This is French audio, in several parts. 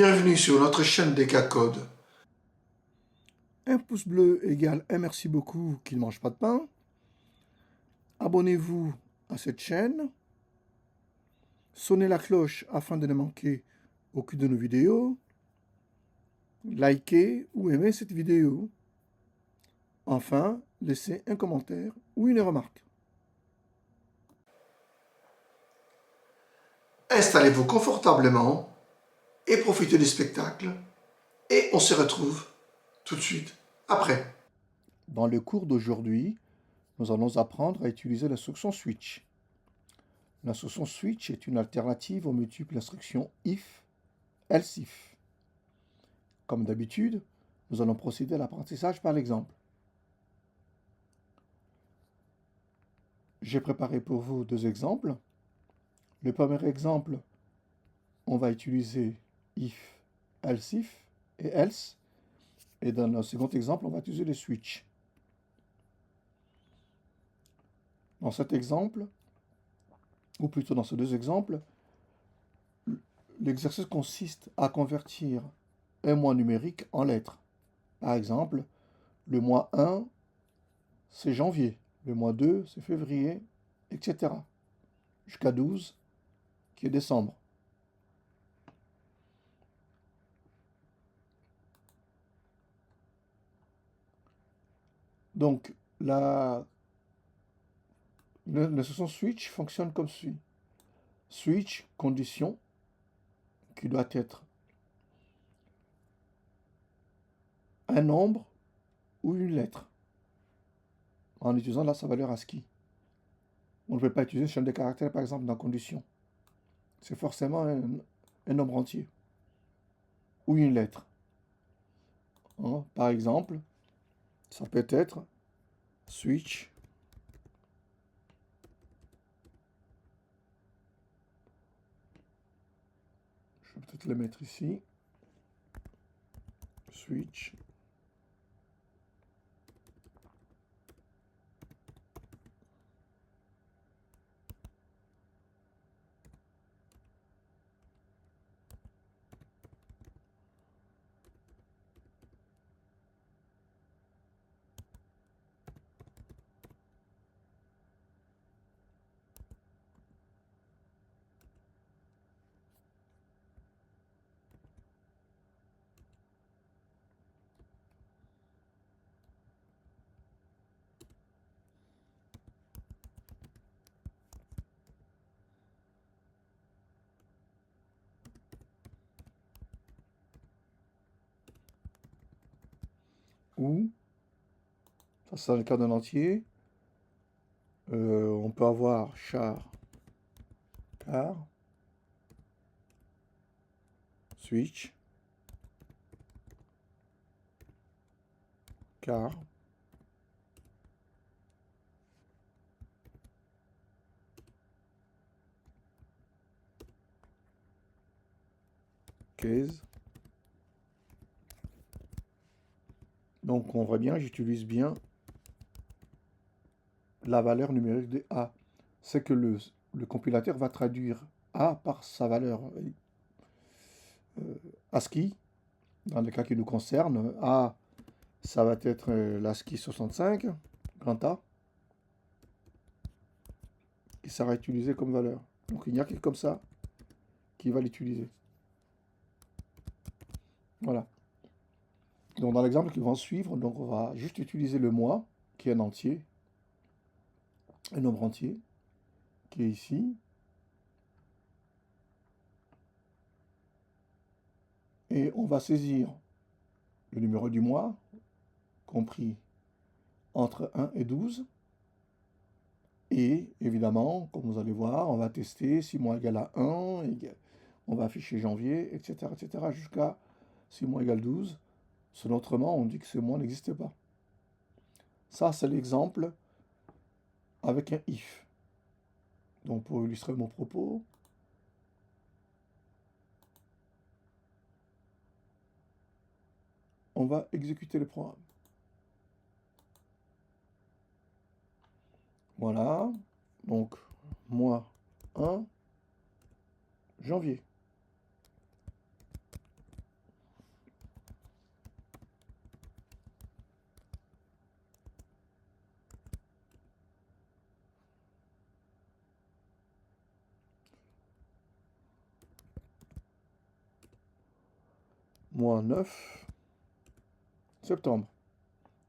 Bienvenue sur notre chaîne Decacode. Un pouce bleu égale un merci beaucoup qui ne mange pas de pain. Abonnez-vous à cette chaîne. Sonnez la cloche afin de ne manquer aucune de nos vidéos. Likez ou aimez cette vidéo. Enfin, laissez un commentaire ou une remarque. Installez-vous confortablement et profitez du spectacle. Et on se retrouve tout de suite après. Dans le cours d'aujourd'hui, nous allons apprendre à utiliser l'instruction switch. L'instruction switch est une alternative aux multiples instructions if, else if. Comme d'habitude, nous allons procéder à l'apprentissage par l'exemple. J'ai préparé pour vous deux exemples. Le premier exemple, on va utiliser if, else if et else. Et dans le second exemple, on va utiliser le switch. Dans cet exemple, ou plutôt dans ces deux exemples, l'exercice consiste à convertir un mois numérique en lettres. Par exemple, le mois 1, c'est janvier, le mois 2, c'est février, etc. Jusqu'à 12, qui est décembre. Donc, la session switch fonctionne comme suit. Switch, condition, qui doit être un nombre ou une lettre, en utilisant sa valeur ASCII. On ne peut pas utiliser une chaîne de caractères, par exemple, dans condition. C'est forcément un nombre entier ou une lettre. Hein? Par exemple, ça peut être switch je vais peut-être le mettre ici. Switch ou, ça c'est le cas d'un entier, on peut avoir char, car, switch, car, case. Donc on voit bien, j'utilise bien la valeur numérique de A. C'est que le compilateur va traduire A par sa valeur ASCII. Dans le cas qui nous concerne, A, ça va être l'ASCII 65, grand A, qui sera utilisé comme valeur. Donc il n'y a que comme ça qui va l'utiliser. Voilà. Donc dans l'exemple qui va suivre, donc on va juste utiliser le mois, qui est un entier, un nombre entier, qui est ici. Et on va saisir le numéro du mois, compris entre 1 et 12. Et évidemment, comme vous allez voir, on va tester si moins égale à 1, on va afficher janvier, etc. jusqu'à si moins égale 12. Selon autrement, on dit que ce mois n'existe pas. Ça, c'est l'exemple avec un if. Donc pour illustrer mon propos, on va exécuter le programme. Voilà, donc mois 1, janvier. moins 9 septembre.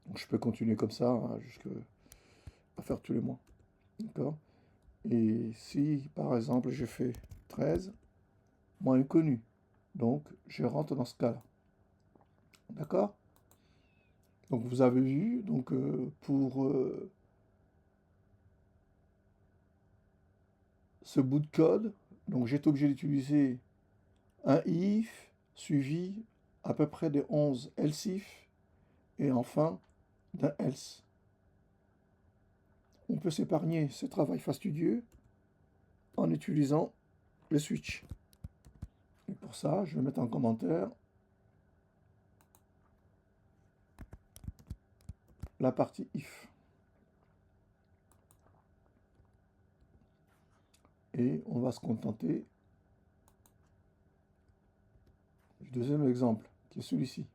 Donc, je peux continuer comme ça hein, jusqu'à faire tous les mois. D'accord? Et si, par exemple, je fais 13 moins inconnu, donc je rentre dans ce cas-là. D'accord? Donc, vous avez vu, donc, pour ce bout de code, donc j'étais obligé d'utiliser un if suivi à peu près de 11 else if et enfin d'un else. On peut s'épargner ce travail fastidieux en utilisant le switch. Et pour ça, je vais mettre en commentaire la partie if. Et on va se contenter du deuxième exemple, qui est celui-ci.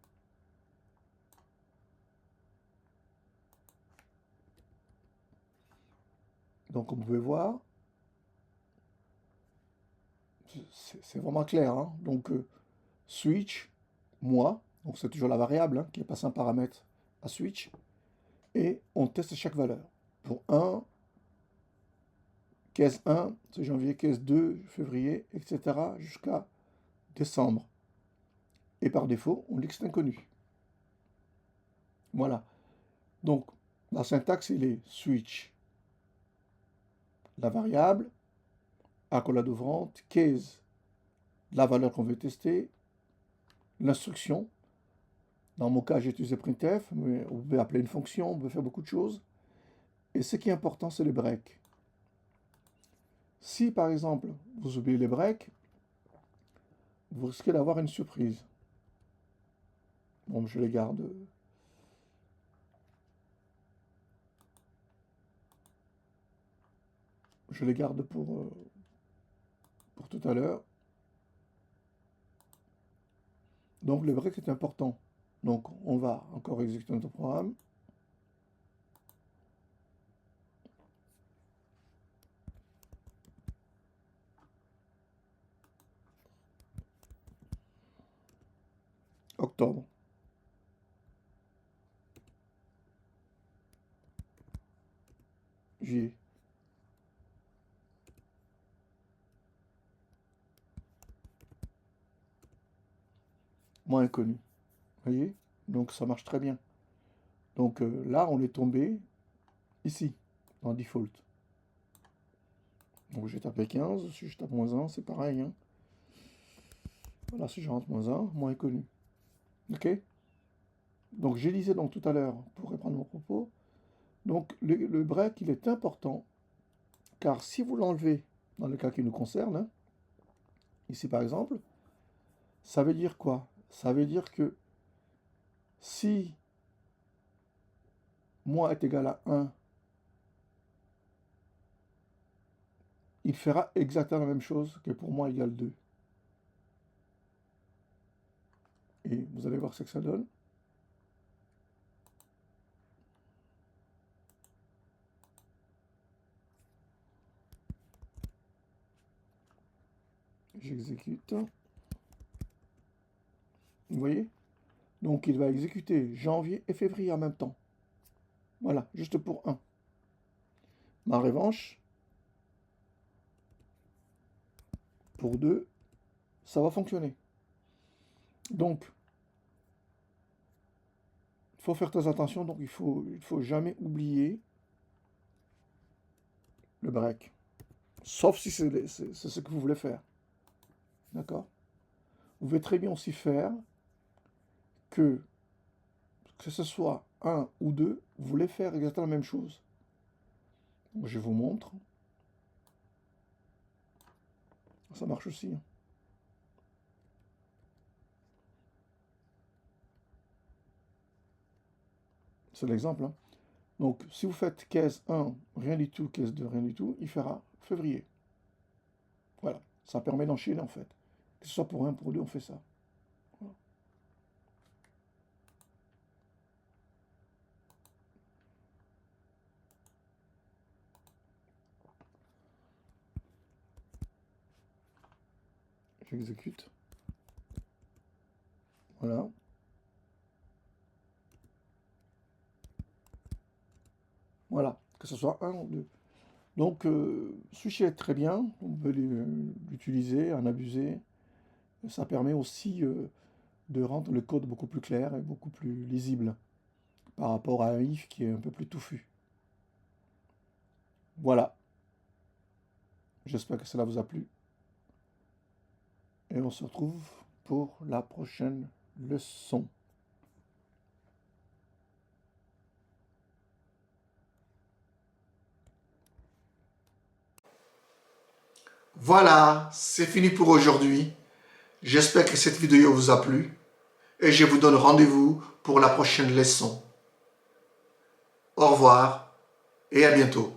Donc, comme vous pouvez voir, c'est vraiment clair. Hein. Donc, switch, moi, donc c'est toujours la variable hein, qui est passée un paramètre à switch, et on teste chaque valeur. Pour 1, caisse 1, c'est janvier, caisse 2, février, etc. jusqu'à décembre. Et par défaut, on dit que c'est inconnu. Voilà. Donc, la syntaxe, il est switch, la variable, accolade ouvrante, case, la valeur qu'on veut tester, l'instruction. Dans mon cas, j'ai utilisé printf, mais vous pouvez appeler une fonction, on peut faire beaucoup de choses. Et ce qui est important, c'est les breaks. Si, par exemple, vous oubliez les breaks, vous risquez d'avoir une surprise. Bon, je les garde. Je les garde pour tout à l'heure. Donc, le break est important. Donc, on va encore exécuter notre programme. Octobre. Juillet. Moins inconnu. Vous voyez? Donc, ça marche très bien. Donc, là, on est tombé ici, dans default. Donc, j'ai tapé 15. Si je tape moins 1, c'est pareil. Hein. Voilà, si je rentre moins 1, moins inconnu. OK? Donc, je disais donc tout à l'heure, pour reprendre mon propos, donc le break, il est important, car si vous l'enlevez, dans le cas qui nous concerne, hein, ici par exemple, ça veut dire quoi? Ça veut dire que si moi est égal à 1, il fera exactement la même chose que pour moi égale 2. Et vous allez voir ce que ça donne. J'exécute. Vous voyez? Donc il va exécuter janvier et février en même temps. Voilà, juste pour 1. Ma revanche, pour 2, ça va fonctionner. Donc, il faut faire très attention, donc il faut jamais oublier le break. Sauf si c'est ce que vous voulez faire. D'accord? Vous pouvez très bien aussi faire que ce soit 1 ou 2, vous voulez faire exactement la même chose. Donc, je vous montre. Ça marche aussi. Hein. C'est l'exemple. Hein. Donc, si vous faites caisse 1, rien du tout, caisse 2, rien du tout, il fera février. Voilà. Ça permet d'enchaîner en fait. Que ce soit pour 1, pour 2, on fait ça. Voilà. J'exécute. Voilà. Voilà, que ce soit un ou deux. Donc, Switch est très bien, on peut l'utiliser, en abuser. Ça permet aussi de rendre le code beaucoup plus clair et beaucoup plus lisible par rapport à un if qui est un peu plus touffu. Voilà, j'espère que cela vous a plu. Et on se retrouve pour la prochaine leçon. Voilà, c'est fini pour aujourd'hui. J'espère que cette vidéo vous a plu et je vous donne rendez-vous pour la prochaine leçon. Au revoir et à bientôt.